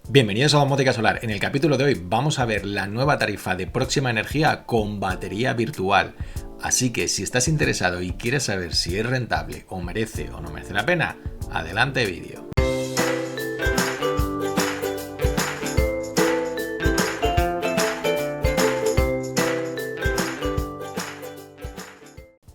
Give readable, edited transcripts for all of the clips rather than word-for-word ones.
Bienvenidos a Domótica Solar. En el capítulo de hoy vamos a ver la nueva tarifa de Próxima Energía con batería virtual. Así que si estás interesado y quieres saber si es rentable o merece o no merece la pena, adelante vídeo.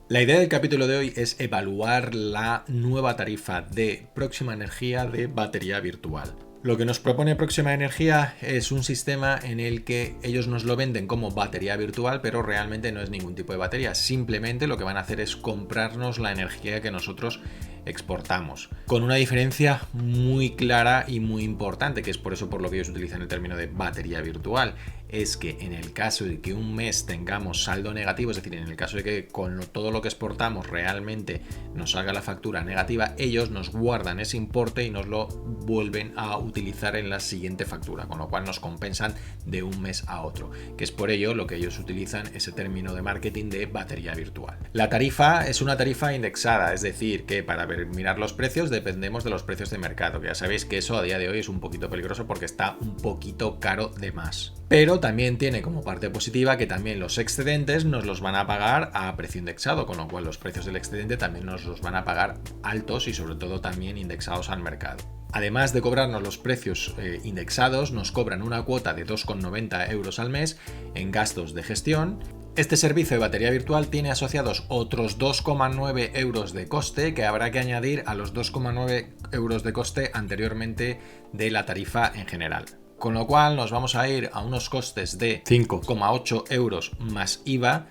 La idea del capítulo de hoy es evaluar la nueva tarifa de Próxima Energía de batería virtual. Lo que nos propone Próxima Energía es un sistema en el que ellos nos lo venden como batería virtual, pero realmente no es ningún tipo de batería. Simplemente lo que van a hacer es comprarnos la energía que nosotros exportamos, con una diferencia muy clara y muy importante, que es por eso por lo que ellos utilizan el término de batería virtual. Es que en el caso de que un mes tengamos saldo negativo, es decir, en el caso de que con todo lo que exportamos realmente nos salga la factura negativa, ellos nos guardan ese importe y nos lo vuelven a utilizar en la siguiente factura, con lo cual nos compensan de un mes a otro, que es por ello lo que ellos utilizan ese término de marketing de batería virtual. La tarifa es una tarifa indexada, es decir, que para mirar los precios dependemos de los precios de mercado, que ya sabéis que eso a día de hoy es un poquito peligroso porque está un poquito caro de más. Pero también tiene como parte positiva que también los excedentes nos los van a pagar a precio indexado, con lo cual los precios del excedente también nos los van a pagar altos y sobre todo también indexados al mercado. Además de cobrarnos los precios indexados, nos cobran una cuota de 2,90 euros al mes en gastos de gestión. Este servicio de batería virtual tiene asociados otros 2,9 euros de coste que habrá que añadir a los 2,9 euros de coste anteriormente de la tarifa en general. Con lo cual nos vamos a ir a unos costes de 5,8 euros más IVA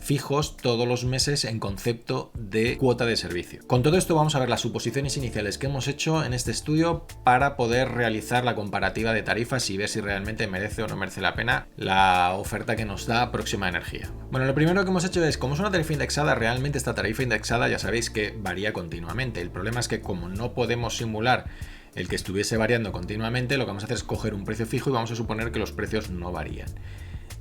fijos todos los meses en concepto de cuota de servicio. Con todo esto vamos a ver las suposiciones iniciales que hemos hecho en este estudio para poder realizar la comparativa de tarifas y ver si realmente merece o no merece la pena la oferta que nos da Próxima Energía. Bueno, lo primero que hemos hecho es, como es una tarifa indexada, realmente esta tarifa indexada ya sabéis que varía continuamente. El problema es que como no podemos simular el que estuviese variando continuamente, lo que vamos a hacer es coger un precio fijo y vamos a suponer que los precios no varían.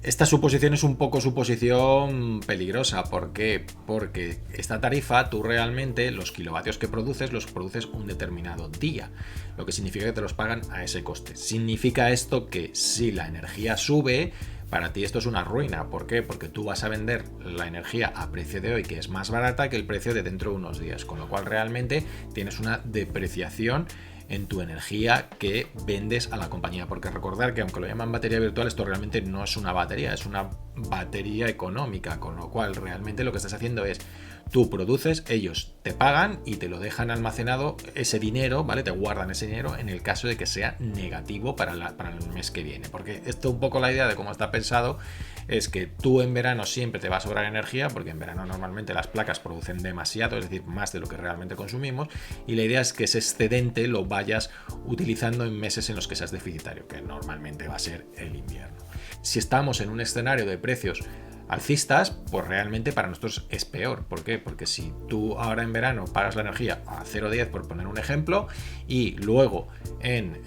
Esta suposición es un poco suposición peligrosa. ¿Por qué? Porque esta tarifa, tú realmente los kilovatios que produces los produces un determinado día, lo que significa que te los pagan a ese coste. Significa esto que si la energía sube, para ti esto es una ruina. ¿Por qué? Porque tú vas a vender la energía a precio de hoy, que es más barata que el precio de dentro de unos días, con lo cual realmente tienes una depreciación en tu energía que vendes a la compañía, porque recordar que aunque lo llaman batería virtual, esto realmente no es una batería, es una batería económica, con lo cual realmente lo que estás haciendo es tú produces, ellos te pagan y te lo dejan almacenado ese dinero, ¿vale? Te guardan ese dinero en el caso de que sea negativo para el mes que viene, porque esto un poco la idea de cómo está pensado es que tú en verano siempre te va a sobrar energía, porque en verano normalmente las placas producen demasiado, es decir, más de lo que realmente consumimos, y la idea es que ese excedente lo vayas utilizando en meses en los que seas deficitario, que normalmente va a ser el invierno. Si estamos en un escenario de precios alcistas, pues realmente para nosotros es peor. ¿Por qué? Porque si tú ahora en verano pagas la energía a 0,10 por poner un ejemplo y luego en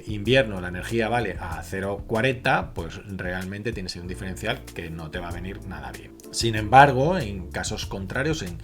invierno la energía vale a 0,40, pues realmente tienes un diferencial que no te va a venir nada bien. Sin embargo, en casos contrarios, en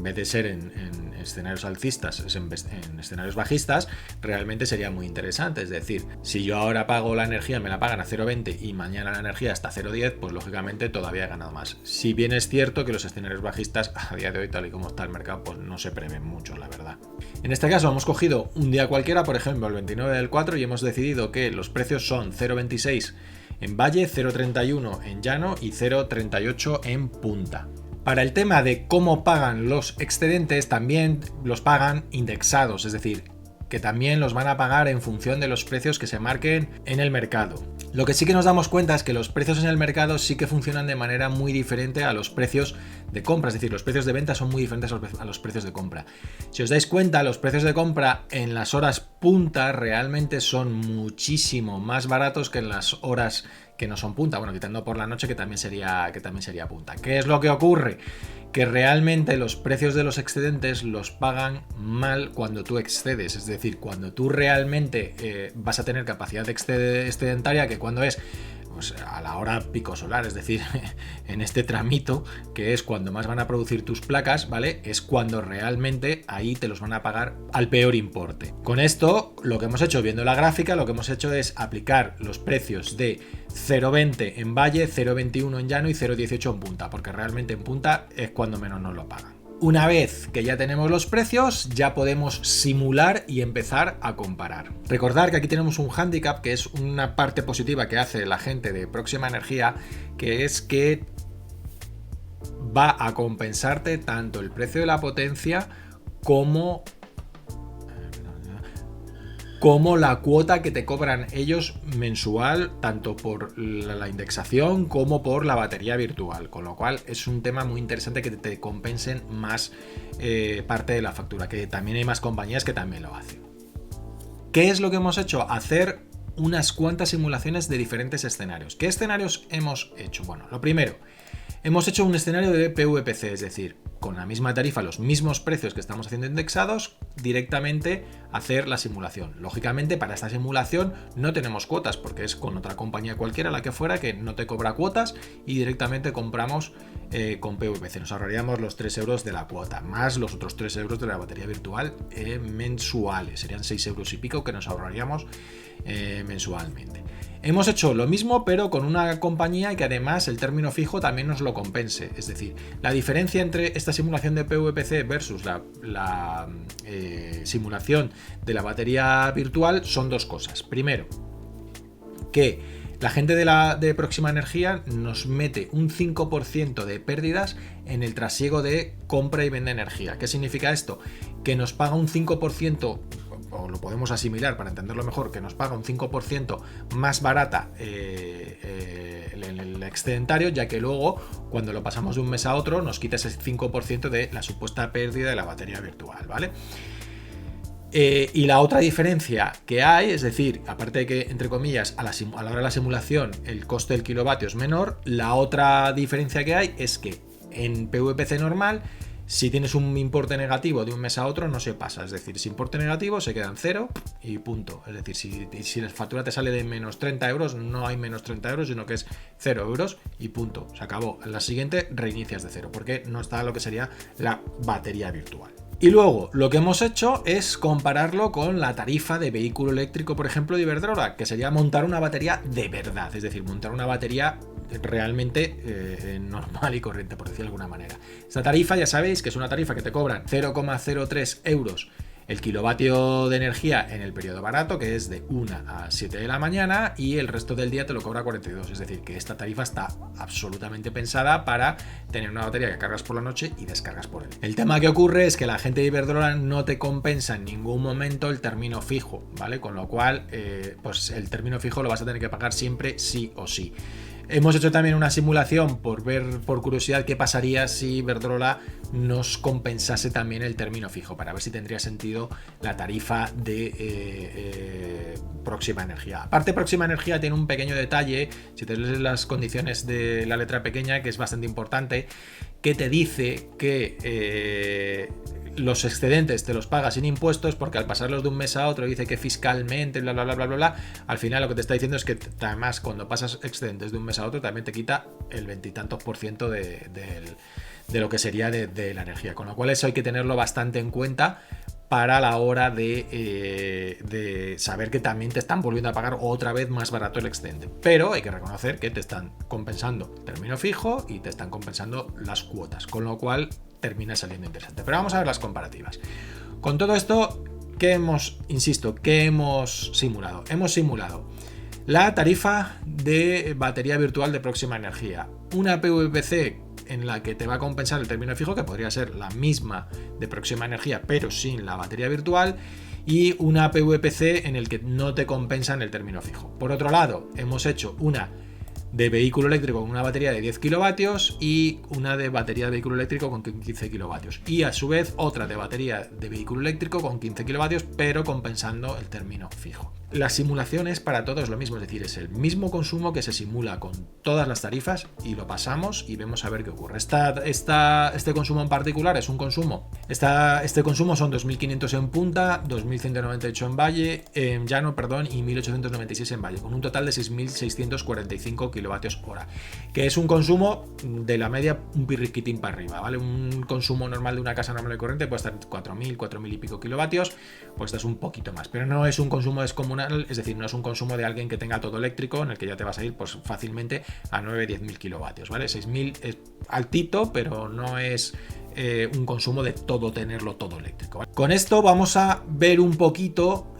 vez de ser en escenarios alcistas, es en escenarios bajistas, realmente sería muy interesante. Es decir, si yo ahora pago la energía, me la pagan a 0,20 y mañana la energía está a 0,10, pues lógicamente todavía he ganado más. Si bien es cierto que los escenarios bajistas a día de hoy, tal y como está el mercado, pues no se prevén mucho, la verdad. En este caso hemos cogido un día cualquiera, por ejemplo el 29 del 4, y hemos decidido que los precios son 0,26 en Valle, 0,31 en Llano y 0,38 en Punta. Para el tema de cómo pagan los excedentes, también los pagan indexados, es decir, que también los van a pagar en función de los precios que se marquen en el mercado. Lo que sí que nos damos cuenta es que los precios en el mercado sí que funcionan de manera muy diferente a los precios de compra, es decir, los precios de venta son muy diferentes a los precios de compra. Si os dais cuenta, los precios de compra en las horas punta realmente son muchísimo más baratos que en las horas que no son punta, bueno, quitando por la noche que también sería punta. ¿Qué es lo que ocurre? Que realmente los precios de los excedentes los pagan mal cuando tú excedes, es decir, cuando tú realmente vas a tener capacidad excedentaria, que cuando es pues a la hora pico solar, es decir, en este tramito, que es cuando más van a producir tus placas, ¿vale? Es cuando realmente ahí te los van a pagar al peor importe. Con esto, lo que hemos hecho, viendo la gráfica, lo que hemos hecho es aplicar los precios de 0,20 en valle, 0,21 en llano y 0,18 en punta, porque realmente en punta es cuando menos nos lo pagan. Una vez que ya tenemos los precios, ya podemos simular y empezar a comparar. Recordar que aquí tenemos un hándicap, que es una parte positiva que hace la gente de Próxima Energía, que es que va a compensarte tanto el precio de la potencia como la cuota que te cobran ellos mensual, tanto por la indexación como por la batería virtual, con lo cual es un tema muy interesante que te compensen más parte de la factura, que también hay más compañías que también lo hacen. ¿Qué es lo que hemos hecho? Hacer unas cuantas simulaciones de diferentes escenarios. ¿Qué escenarios hemos hecho? Bueno, lo primero, hemos hecho un escenario de PVPC, es decir, con la misma tarifa, los mismos precios que estamos haciendo indexados, directamente hacer la simulación. Lógicamente, para esta simulación no tenemos cuotas, porque es con otra compañía cualquiera, la que fuera, que no te cobra cuotas y directamente compramos con PVPC. Nos ahorraríamos los 3 euros de la cuota, más los otros 3 euros de la batería virtual mensuales. Serían 6 euros y pico que nos ahorraríamos mensualmente. Hemos hecho lo mismo, pero con una compañía que además el término fijo también nos lo compense. Es decir, la diferencia entre esta simulación de PVPC versus la simulación de la batería virtual son dos cosas. Primero, que la gente de Próxima Energía nos mete un 5% de pérdidas en el trasiego de compra y venta de energía. ¿Qué significa esto? Que nos paga un 5%, o lo podemos asimilar para entenderlo mejor, que nos paga un 5% más barata el excedentario, ya que luego, cuando lo pasamos de un mes a otro, nos quita ese 5% de la supuesta pérdida de la batería virtual, ¿vale? Y la otra diferencia que hay, es decir, aparte de que, entre comillas, a la hora de la simulación el coste del kilovatio es menor, la otra diferencia que hay es que en PVPC normal, si tienes un importe negativo de un mes a otro, no se pasa. Es decir, si importe negativo se queda en cero y punto. Es decir, si la factura te sale de menos 30 euros, no hay menos 30 euros, sino que es 0 euros y punto. Se acabó. En la siguiente reinicias de cero, porque no está lo que sería la batería virtual. Y luego, lo que hemos hecho es compararlo con la tarifa de vehículo eléctrico, por ejemplo, de Iberdrola, que sería montar una batería de verdad, es decir, montar una batería realmente normal y corriente, por decirlo de alguna manera. Esta tarifa, ya sabéis que es una tarifa que te cobran 0,03 euros el kilovatio de energía en el periodo barato, que es de 1 a 7 de la mañana, y el resto del día te lo cobra 42. Es decir, que esta tarifa está absolutamente pensada para tener una batería que cargas por la noche y descargas por él. El tema que ocurre es que la gente de Iberdrola no te compensa en ningún momento el término fijo, ¿vale? Con lo cual, pues el término fijo lo vas a tener que pagar siempre sí o sí. Hemos hecho también una simulación por ver, por curiosidad, qué pasaría si Iberdrola nos compensase también el término fijo, para ver si tendría sentido la tarifa de Próxima Energía. Aparte, Próxima Energía tiene un pequeño detalle, si te lees las condiciones de la letra pequeña, que es bastante importante, que te dice que los excedentes te los pagas sin impuestos, porque al pasarlos de un mes a otro dice que fiscalmente, bla, bla, bla, bla, bla, bla, al final lo que te está diciendo es que además cuando pasas excedentes de un mes a otro también te quita el 20 y tantos % de lo que sería de la energía, con lo cual eso hay que tenerlo bastante en cuenta para la hora de saber que también te están volviendo a pagar otra vez más barato el excedente. Pero hay que reconocer que te están compensando el término fijo y te están compensando las cuotas, con lo cual termina saliendo interesante. Pero vamos a ver las comparativas. Con todo esto, ¿qué hemos simulado? Hemos simulado la tarifa de batería virtual de Próxima Energía, una PVPC en la que te va a compensar el término fijo, que podría ser la misma de Próxima Energía, pero sin la batería virtual, y una PVPC en el que no te compensan el término fijo. Por otro lado, hemos hecho una de vehículo eléctrico con una batería de 10 kilovatios y una de batería de vehículo eléctrico con 15 kilovatios. Y a su vez otra de batería de vehículo eléctrico con 15 kilovatios, pero compensando el término fijo. La simulación es para todos lo mismo, es decir, es el mismo consumo que se simula con todas las tarifas y lo pasamos y vemos a ver qué ocurre. Este consumo en particular es un consumo. Este consumo son 2.500 en punta, 2.198 en valle, en llano, perdón, y 1.896 en valle, con un total de 6.645 kilovatios hora, que es un consumo de la media un pirriquitín para arriba, ¿vale? Un consumo normal de una casa normal y corriente puede estar 4.000 y pico kilovatios, pues esto es un poquito más, pero no es un consumo descomunal. Es decir, no es un consumo de alguien que tenga todo eléctrico en el que ya te vas a ir pues fácilmente a 9-10.000 kilovatios, ¿vale? 6.000 es altito, pero no es un consumo de tenerlo todo eléctrico, ¿vale? Con esto vamos a ver un poquito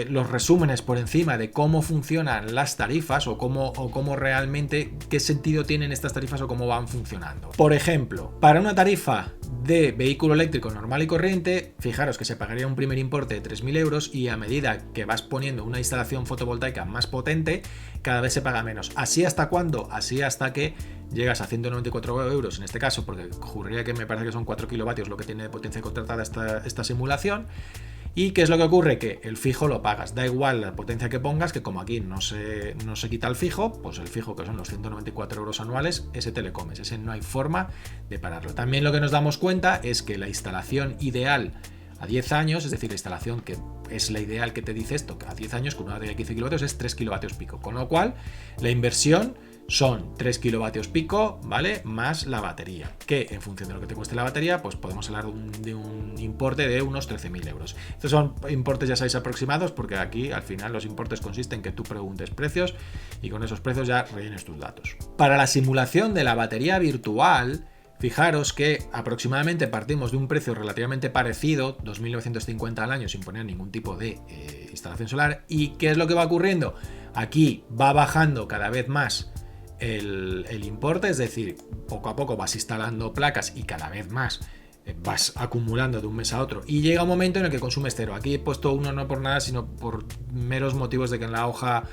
los resúmenes por encima de cómo funcionan las tarifas o cómo realmente, qué sentido tienen estas tarifas o cómo van funcionando. Por ejemplo, para una tarifa de vehículo eléctrico normal y corriente, fijaros que se pagaría un primer importe de 3.000 euros y a medida que vas poniendo una instalación fotovoltaica más potente, cada vez se paga menos. ¿Así hasta cuándo? Así hasta que llegas a 194 euros en este caso, porque juraría que me parece que son 4 kilovatios lo que tiene de potencia contratada esta simulación. ¿Y qué es lo que ocurre? Que el fijo lo pagas, da igual la potencia que pongas, que como aquí no se quita el fijo, pues el fijo, que son los 194 euros anuales, ese te le comes, ese no hay forma de pararlo. También lo que nos damos cuenta es que la instalación ideal a 10 años, es decir, la instalación que es la ideal que te dice esto, que a 10 años con una batería de 15 kilovatios es 3 kilovatios pico, con lo cual la inversión son 3 kilovatios pico, ¿vale? Más la batería, que en función de lo que te cueste la batería, pues podemos hablar de un importe de unos 13.000 euros. Estos son importes, ya sabéis, aproximados, porque aquí al final los importes consisten en que tú preguntes precios y con esos precios ya rellenes tus datos. Para la simulación de la batería virtual, fijaros que aproximadamente partimos de un precio relativamente parecido, 2.950 al año, sin poner ningún tipo de instalación solar. ¿Y qué es lo que va ocurriendo? Aquí va bajando cada vez más el importe, es decir, poco a poco vas instalando placas y cada vez más vas acumulando de un mes a otro y llega un momento en el que consumes cero. Aquí he puesto 1 no por nada, sino por meros motivos de que en la hoja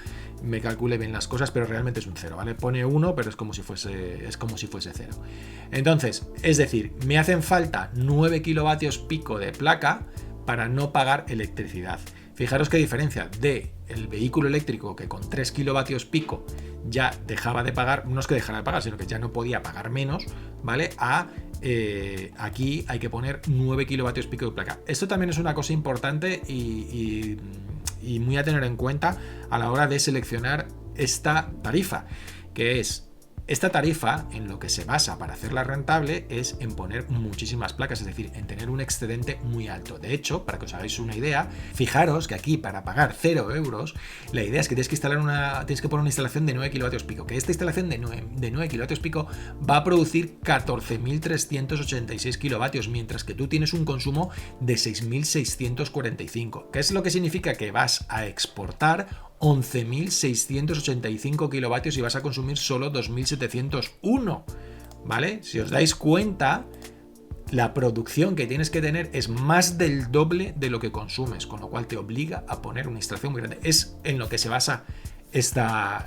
me calcule bien las cosas, pero realmente es un 0, ¿vale? Pone 1, pero es como si fuese 0. Entonces, es decir, me hacen falta 9 kilovatios pico de placa para no pagar electricidad. Fijaros qué diferencia de el vehículo eléctrico, que con 3 kilovatios pico ya dejaba de pagar, no es que dejara de pagar, sino que ya no podía pagar menos, ¿vale? Aquí hay que poner 9 kilovatios pico de placa. Esto también es una cosa importante y muy a tener en cuenta a la hora de seleccionar esta tarifa, que es esta tarifa, en lo que se basa para hacerla rentable es en poner muchísimas placas, es decir, en tener un excedente muy alto. De hecho, para que os hagáis una idea, fijaros que aquí para pagar 0 euros, la idea es que tienes que poner una instalación de 9 kilovatios pico, que esta instalación de 9 kilovatios pico va a producir 14.386 kilovatios, mientras que tú tienes un consumo de 6.645. ¿Qué es lo que significa? Que vas a exportar 11.685 kilovatios y vas a consumir solo 2.701, ¿vale? Si os dais cuenta, la producción que tienes que tener es más del doble de lo que consumes, con lo cual te obliga a poner una instalación muy grande. Es en lo que se basa esta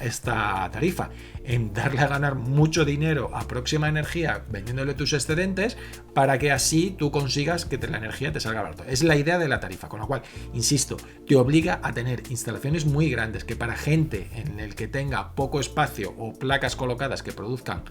tarifa, en darle a ganar mucho dinero a Próxima Energía vendiéndole tus excedentes para que así tú consigas que la energía te salga barato. Es la idea de la tarifa, con lo cual, insisto, te obliga a tener instalaciones muy grandes que para gente en el que tenga poco espacio o placas colocadas que produzcan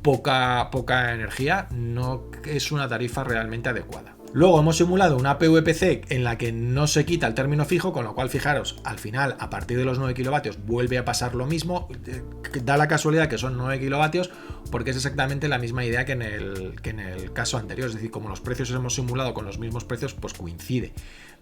poca energía, no es una tarifa realmente adecuada. Luego hemos simulado una PVPC en la que no se quita el término fijo, con lo cual fijaros, al final a partir de los 9 kilovatios vuelve a pasar lo mismo, da la casualidad que son 9 kilovatios porque es exactamente la misma idea que en el caso anterior, es decir, como los precios hemos simulado con los mismos precios, pues coincide,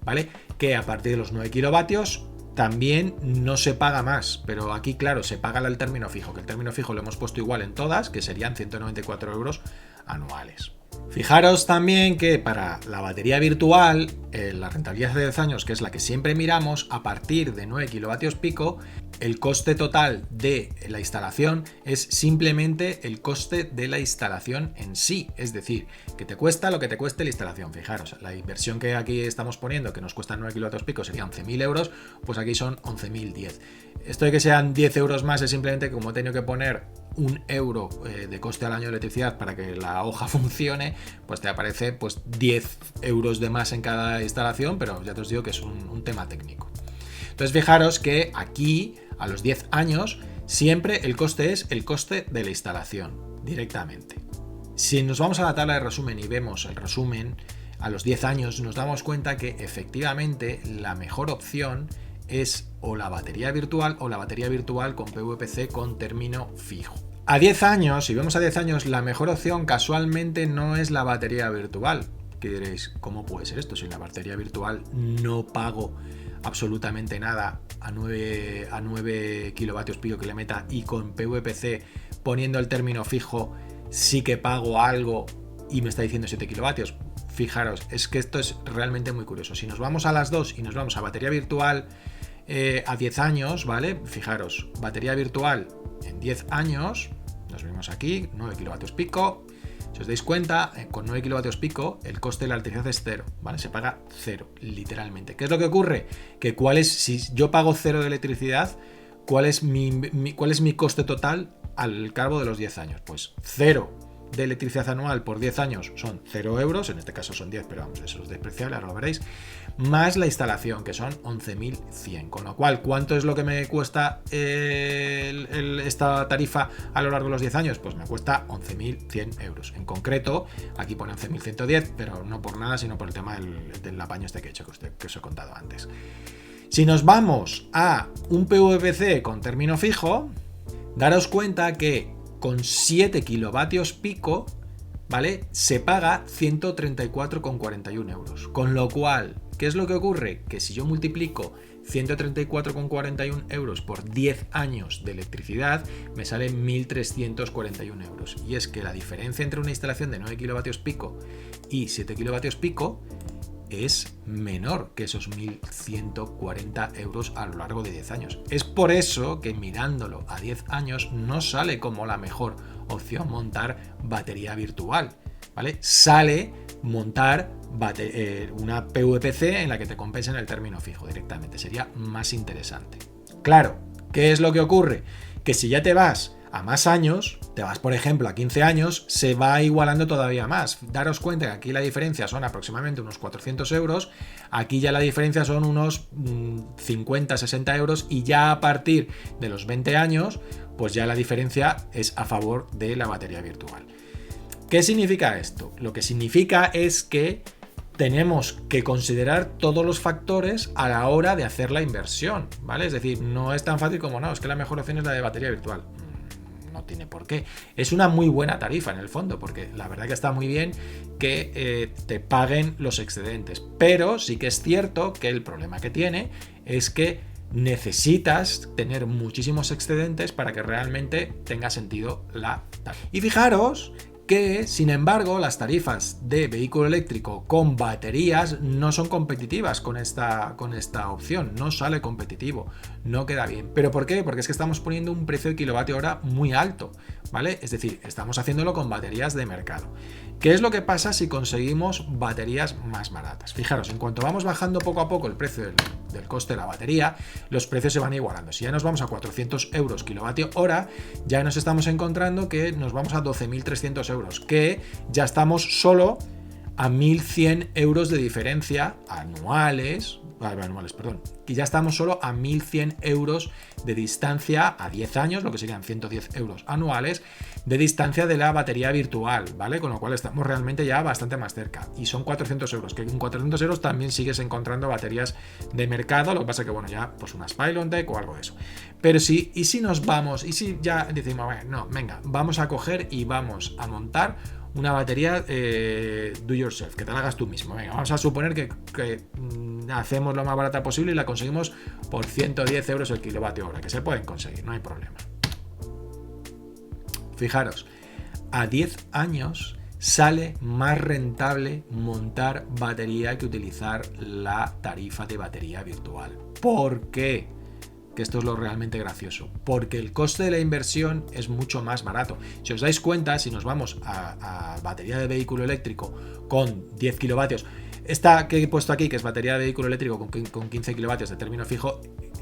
¿vale? Que a partir de los 9 kilovatios también no se paga más, pero aquí claro, se paga el término fijo, que el término fijo lo hemos puesto igual en todas, que serían 194 euros anuales. Fijaros también que para la batería virtual, la rentabilidad de 10 años, que es la que siempre miramos, a partir de 9 kilovatios pico, el coste total de la instalación es simplemente el coste de la instalación en sí, es decir, que te cuesta lo que te cueste la instalación. Fijaros, la inversión que aquí estamos poniendo, que nos cuesta 9 kilovatios pico, sería 11.000 euros, pues aquí son 11.010. Esto de que sean 10 euros más es simplemente que como he tenido que poner 1 euro de coste al año de electricidad para que la hoja funcione, pues te aparece pues 10 euros de más en cada instalación, pero ya te os digo que es un tema técnico. Entonces fijaros que aquí a los 10 años siempre el coste es el coste de la instalación directamente. Si nos vamos a la tabla de resumen y vemos el resumen a los 10 años, nos damos cuenta que efectivamente la mejor opción es o la batería virtual o la batería virtual con PVPC con término fijo. A 10 años, si vemos a 10 años, la mejor opción casualmente no es la batería virtual. Que diréis, ¿cómo puede ser esto? Si en la batería virtual no pago absolutamente nada a 9 kilovatios pico que le meta, y con PVPC poniendo el término fijo sí que pago algo y me está diciendo 7 kilovatios. Fijaros, es que esto es realmente muy curioso. Si nos vamos a las dos y nos vamos a batería virtual a 10 años, ¿vale? Fijaros, batería virtual en 10 años, nos vemos aquí, 9 kilovatios pico. Si os dais cuenta, con 9 kilovatios pico, el coste de la electricidad es 0, ¿vale? Se paga 0, literalmente. ¿Qué es lo que ocurre? Que si yo pago 0 de electricidad, ¿cuál es mi coste total al cabo de los 10 años? Pues 0 de electricidad anual por 10 años son 0 euros, en este caso son 10, pero vamos, eso es despreciable, ahora lo veréis, más la instalación, que son 11.100, con lo cual, ¿cuánto es lo que me cuesta esta tarifa a lo largo de los 10 años? Pues me cuesta 11.100 euros. En concreto, aquí pone 11.110, pero no por nada, sino por el tema del apaño este que he hecho, que os he contado antes. Si nos vamos a un PVPC con término fijo, daros cuenta que con 7 kilovatios pico, ¿vale? Se paga 134,41 euros. Con lo cual, ¿qué es lo que ocurre? Que si yo multiplico 134,41 euros por 10 años de electricidad, me salen 1.341 euros. Y es que la diferencia entre una instalación de 9 kilovatios pico y 7 kilovatios pico es menor que esos 1.140 euros a lo largo de 10 años. Es por eso que mirándolo a 10 años no sale como la mejor opción montar batería virtual, ¿vale? Sale montar una PVPC en la que te compensen el término fijo directamente. Sería más interesante. Claro, ¿qué es lo que ocurre? Que si ya te vas a más años, te vas por ejemplo a 15 años, se va igualando todavía más. Daros cuenta que aquí la diferencia son aproximadamente unos 400 euros, aquí ya la diferencia son unos 50, 60 euros, y ya a partir de los 20 años, pues ya la diferencia es a favor de la batería virtual. ¿Qué significa esto? Lo que significa es que tenemos que considerar todos los factores a la hora de hacer la inversión, ¿vale? Es decir, no es tan fácil como no, es que la mejor opción es la de batería virtual. No tiene por qué. Es una muy buena tarifa en el fondo, porque la verdad que está muy bien que te paguen los excedentes, pero sí que es cierto que el problema que tiene es que necesitas tener muchísimos excedentes para que realmente tenga sentido la tarifa. Y fijaros que, sin embargo, las tarifas de vehículo eléctrico con baterías no son competitivas con esta opción, no sale competitivo, no queda bien. ¿Pero por qué? Porque es que estamos poniendo un precio de kilovatio hora muy alto, ¿vale? Es decir, estamos haciéndolo con baterías de mercado. ¿Qué es lo que pasa si conseguimos baterías más baratas? Fijaros, en cuanto vamos bajando poco a poco el precio del coste de la batería, los precios se van igualando. Si ya nos vamos a 400 euros kilovatio hora, ya nos estamos encontrando que nos vamos a 12.300 euros, que ya estamos solo a 1.100 euros de diferencia anuales, que ya estamos solo a 1.100 euros de distancia a 10 años, lo que serían 110 euros anuales de distancia de la batería virtual, ¿vale? Con lo cual estamos realmente ya bastante más cerca, y son 400 euros, que con 400 euros también sigues encontrando baterías de mercado, lo que pasa que bueno, ya pues unas Pylontech o algo de eso. Pero sí, y si nos vamos, y si ya decimos, bueno, no, venga, vamos a coger y vamos a montar una batería do yourself, que te la hagas tú mismo. Venga, vamos a suponer que hacemos lo más barata posible y la conseguimos por 110 euros el kilovatio hora, que se pueden conseguir, no hay problema. Fijaros, a 10 años sale más rentable montar batería que utilizar la tarifa de batería virtual. ¿Por qué? Que esto es lo realmente gracioso, porque el coste de la inversión es mucho más barato. Si os dais cuenta, si nos vamos a batería de vehículo eléctrico con 10 kilovatios, esta que he puesto aquí, que es batería de vehículo eléctrico con 15 kilovatios de término fijo,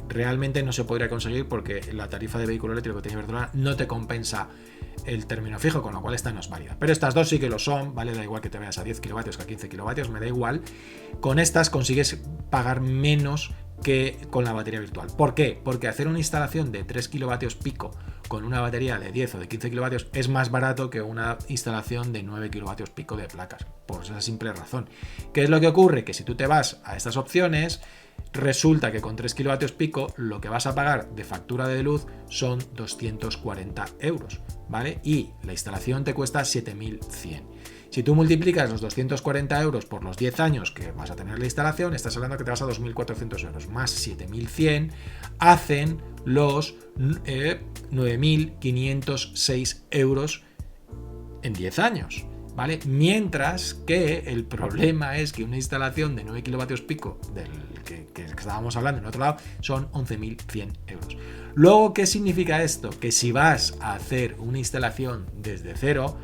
realmente no se podría conseguir porque la tarifa de vehículo eléctrico que tiene Iberdrola no te compensa el término fijo, con lo cual esta no es válida. Pero estas dos sí que lo son, ¿vale? Da igual que te veas a 10 kilovatios que a 15 kilovatios, me da igual. Con estas consigues pagar menos que con la batería virtual. ¿Por qué? Porque hacer una instalación de 3 kilovatios pico con una batería de 10 o de 15 kilovatios es más barato que una instalación de 9 kilovatios pico de placas, por esa simple razón. ¿Qué es lo que ocurre? Que si tú te vas a estas opciones, resulta que con 3 kilovatios pico lo que vas a pagar de factura de luz son 240 euros, ¿vale? Y la instalación te cuesta 7.100. Si tú multiplicas los 240 euros por los 10 años que vas a tener la instalación, estás hablando que te vas a 2.400 euros más 7.100, hacen los 9.506 euros en 10 años, ¿vale? Mientras que el problema es que una instalación de 9 kilovatios pico del que estábamos hablando en otro lado son 11.100 euros. Luego, ¿qué significa esto? Que si vas a hacer una instalación desde cero,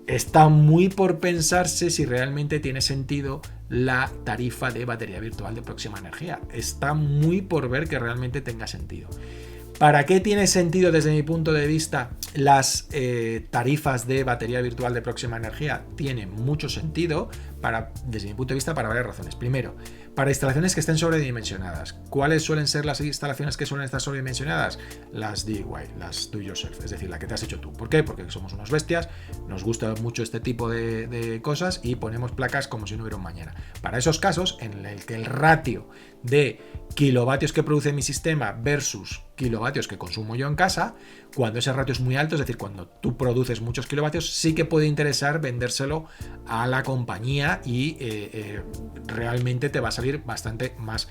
está muy por pensarse si realmente tiene sentido la tarifa de batería virtual de Próxima Energía. Está muy por ver que realmente tenga sentido. ¿Para qué tiene sentido desde mi punto de vista las tarifas de batería virtual de Próxima Energía? Tiene mucho sentido desde mi punto de vista para varias razones. Primero, para instalaciones que estén sobredimensionadas. ¿Cuáles suelen ser las instalaciones que suelen estar sobredimensionadas? Las DIY, las do yourself, es decir, la que te has hecho tú. ¿Por qué? Porque somos unos bestias, nos gusta mucho este tipo de cosas y ponemos placas como si no hubiera un mañana. Para esos casos en el que el ratio de kilovatios que produce mi sistema versus kilovatios que consumo yo en casa, cuando ese ratio es muy alto, es decir, cuando tú produces muchos kilovatios, sí que puede interesar vendérselo a la compañía y realmente te va a salir bastante más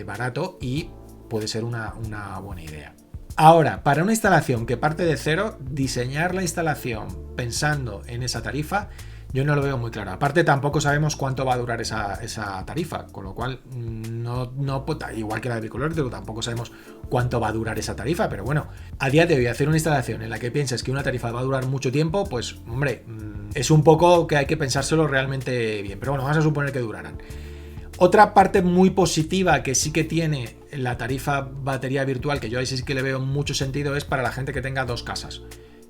barato y puede ser una buena idea. Ahora, para una instalación que parte de cero, diseñar la instalación pensando en esa tarifa, yo no lo veo muy claro. Aparte, tampoco sabemos cuánto va a durar esa tarifa, con lo cual, igual que la de vehículo eléctrico, tampoco sabemos cuánto va a durar esa tarifa, pero bueno, a día de hoy hacer una instalación en la que pienses que una tarifa va a durar mucho tiempo, pues, hombre, es un poco que hay que pensárselo realmente bien, pero bueno, vamos a suponer que durarán. Otra parte muy positiva que sí que tiene la tarifa batería virtual, que yo ahí sí que le veo mucho sentido, es para la gente que tenga dos casas.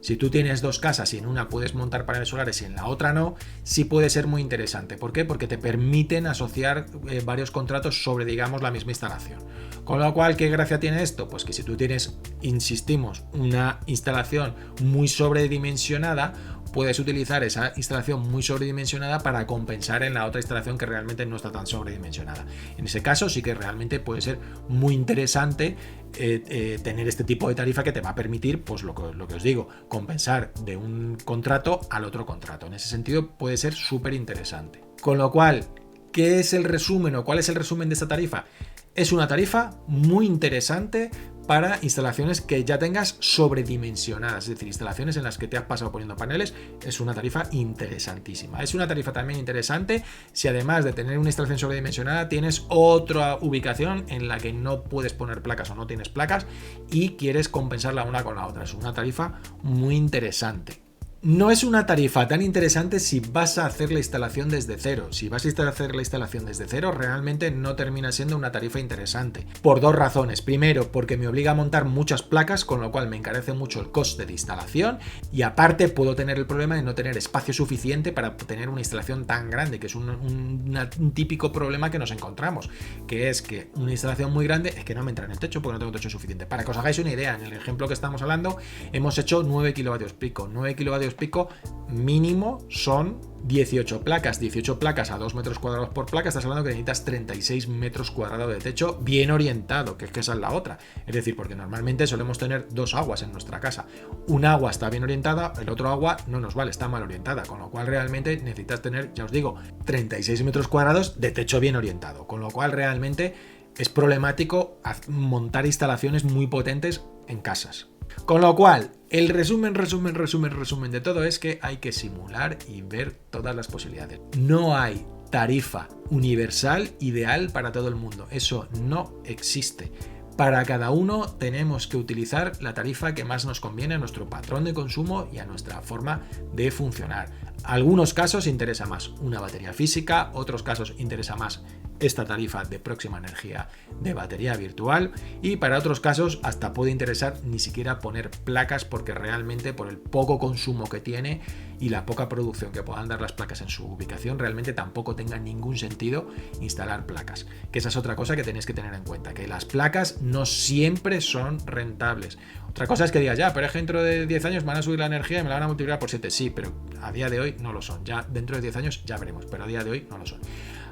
Si tú tienes dos casas y en una puedes montar paneles solares y en la otra no, sí puede ser muy interesante. ¿Por qué? Porque te permiten asociar varios contratos sobre, digamos, la misma instalación. Con lo cual, ¿qué gracia tiene esto? Pues que si tú tienes, insistimos, una instalación muy sobredimensionada, puedes utilizar esa instalación muy sobredimensionada para compensar en la otra instalación que realmente no está tan sobredimensionada. En ese caso sí que realmente puede ser muy interesante tener este tipo de tarifa que te va a permitir, pues lo que os digo, compensar de un contrato al otro contrato. En ese sentido puede ser súper interesante. Con lo cual, ¿qué es el resumen o cuál es el resumen de esta tarifa? Es una tarifa muy interesante para instalaciones que ya tengas sobredimensionadas, es decir, instalaciones en las que te has pasado poniendo paneles. Es una tarifa interesantísima. Es una tarifa también interesante si además de tener una instalación sobredimensionada tienes otra ubicación en la que no puedes poner placas o no tienes placas y quieres compensarla una con la otra. Es una tarifa muy interesante. No es una tarifa tan interesante si vas a hacer la instalación desde cero. Si vas a hacer la instalación desde cero, realmente no termina siendo una tarifa interesante. Por dos razones. Primero, porque me obliga a montar muchas placas, con lo cual me encarece mucho el coste de instalación. Y aparte, puedo tener el problema de no tener espacio suficiente para tener una instalación tan grande, que es un típico problema que nos encontramos. Que es que una instalación muy grande es que no me entra en el techo porque no tengo techo suficiente. Para que os hagáis una idea, en el ejemplo que estamos hablando, hemos hecho 9 kilovatios pico. 9 kilovatios pico mínimo son 18 placas a 2 metros cuadrados por placa. Estás hablando que necesitas 36 metros cuadrados de techo bien orientado, que es que esa es la otra. Es decir, porque normalmente solemos tener dos aguas en nuestra casa. Un agua está bien orientada, el otro agua no nos vale, está mal orientada, con lo cual realmente necesitas tener, ya os digo, 36 metros cuadrados de techo bien orientado, con lo cual realmente es problemático montar instalaciones muy potentes en casas. Con lo cual, el resumen de todo es que hay que simular y ver todas las posibilidades. No hay tarifa universal ideal para todo el mundo. Eso no existe. Para cada uno tenemos que utilizar la tarifa que más nos conviene a nuestro patrón de consumo y a nuestra forma de funcionar. Algunos casos interesa más una batería física, otros casos interesa más esta tarifa de Próxima Energía de batería virtual, y para otros casos hasta puede interesar ni siquiera poner placas, porque realmente por el poco consumo que tiene y la poca producción que puedan dar las placas en su ubicación, realmente tampoco tenga ningún sentido instalar placas, que esa es otra cosa que tenéis que tener en cuenta, que las placas no siempre son rentables. Otra cosa es que digas, ya, pero es que dentro de 10 años van a subir la energía y me la van a multiplicar por 7, sí, pero a día de hoy no lo son, ya dentro de 10 años ya veremos, pero a día de hoy no lo son.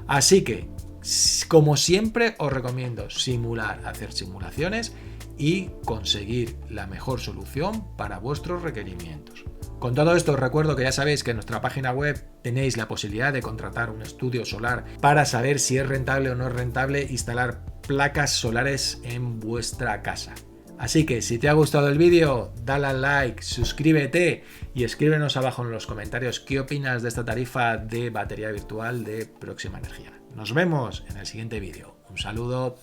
Así que, como siempre, os recomiendo simular, hacer simulaciones y conseguir la mejor solución para vuestros requerimientos. Con todo esto os recuerdo que ya sabéis que en nuestra página web tenéis la posibilidad de contratar un estudio solar para saber si es rentable o no es rentable instalar placas solares en vuestra casa. Así que si te ha gustado el vídeo, dale al like, suscríbete y escríbenos abajo en los comentarios qué opinas de esta tarifa de batería virtual de Próxima Energía. Nos vemos en el siguiente vídeo. Un saludo.